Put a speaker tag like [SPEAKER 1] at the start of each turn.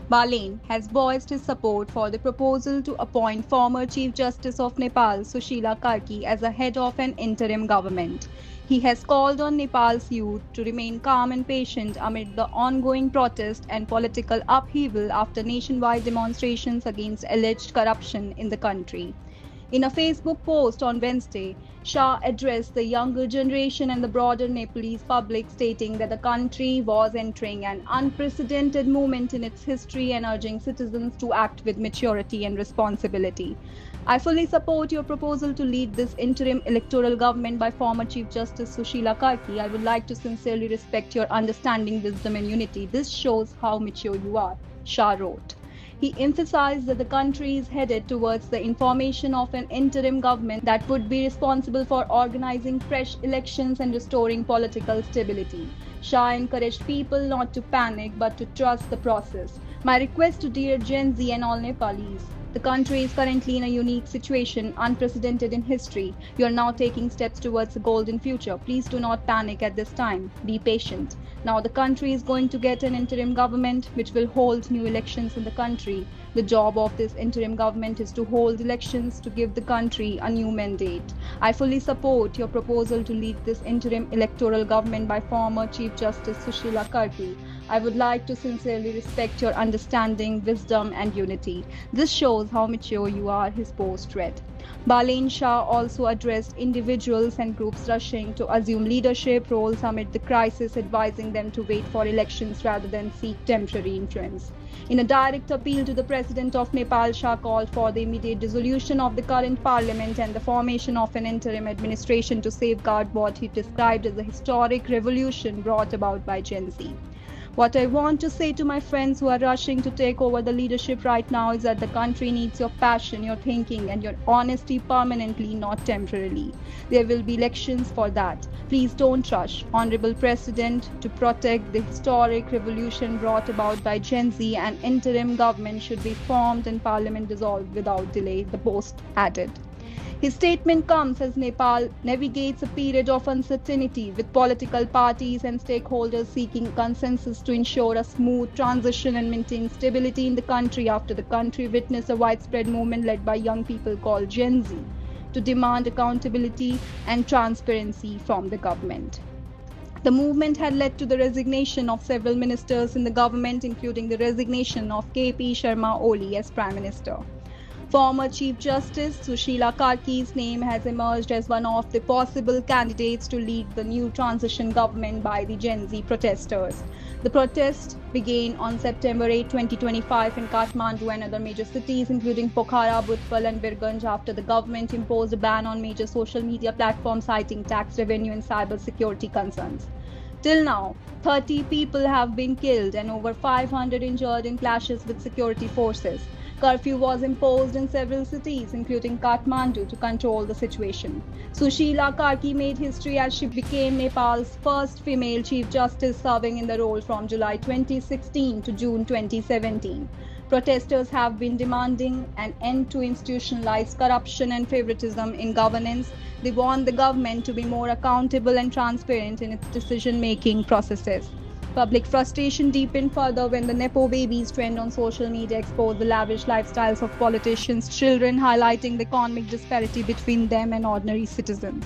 [SPEAKER 1] Balain has voiced his support for the proposal to appoint former Chief Justice of Nepal, Sushila Karki, as the head of an interim government. He has called on Nepal's youth to remain calm and patient amid the ongoing protest and political upheaval after nationwide demonstrations against alleged corruption in the country. In a Facebook post on Wednesday, Shah addressed the younger generation and the broader Nepalese public, stating that the country was entering an unprecedented moment in its history and urging citizens to act with maturity and responsibility. I fully support your proposal to lead this interim electoral government by former Chief Justice Sushila Karki. I would like to sincerely respect your understanding, wisdom, and unity. This shows how mature you are, Shah wrote. He emphasized that the country is headed towards the formation of an interim government that would be responsible for organizing fresh elections and restoring political stability. Shah encouraged people not to panic but to trust the process. My request to dear Gen Z and all Nepalis: the country is currently in a unique situation, unprecedented in history. You are now taking steps towards a golden future. Please do not panic at this time. Be patient. Now the country is going to get an interim government which will hold new elections in the country. The job of this interim government is to hold elections to give the country a new mandate. I fully support your proposal to lead this interim electoral government by former Chief Justice Sushila Karki. I would like to sincerely respect your understanding, wisdom, and unity. This shows how mature you are, his post read. Balain Shah also addressed individuals and groups rushing to assume leadership roles amid the crisis, advising them to wait for elections rather than seek temporary influence. In a direct appeal to the President of Nepal, Shah called for the immediate dissolution of the current parliament and the formation of an interim administration to safeguard what he described as a historic revolution brought about by Gen Z. What I want to say to my friends who are rushing to take over the leadership right now is that the country needs your passion, your thinking, and your honesty permanently, not temporarily. There will be elections for that. Please don't rush. Honorable President, to protect the historic revolution brought about by Gen Z, an interim government should be formed and parliament dissolved without delay, the post added. His statement comes as Nepal navigates a period of uncertainty, with political parties and stakeholders seeking consensus to ensure a smooth transition and maintain stability in the country after the country witnessed a widespread movement led by young people called Gen Z to demand accountability and transparency from the government. The movement had led to the resignation of several ministers in the government, including the resignation of KP Sharma Oli as Prime Minister. Former Chief Justice Sushila Karki's name has emerged as one of the possible candidates to lead the new transition government by the Gen Z protesters. The protest began on September 8, 2025 in Kathmandu and other major cities including Pokhara, Bhutpal and Birganj after the government imposed a ban on major social media platforms citing tax revenue and cyber security concerns. Till now, 30 people have been killed and over 500 injured in clashes with security forces. Curfew was imposed in several cities, including Kathmandu, to control the situation. Sushila Karki made history as she became Nepal's first female Chief Justice, serving in the role from July 2016 to June 2017. Protesters have been demanding an end to institutionalized corruption and favoritism in governance. They want the government to be more accountable and transparent in its decision-making processes. Public frustration deepened further when the Nepo babies trend on social media exposed the lavish lifestyles of politicians' children, highlighting the economic disparity between them and ordinary citizens.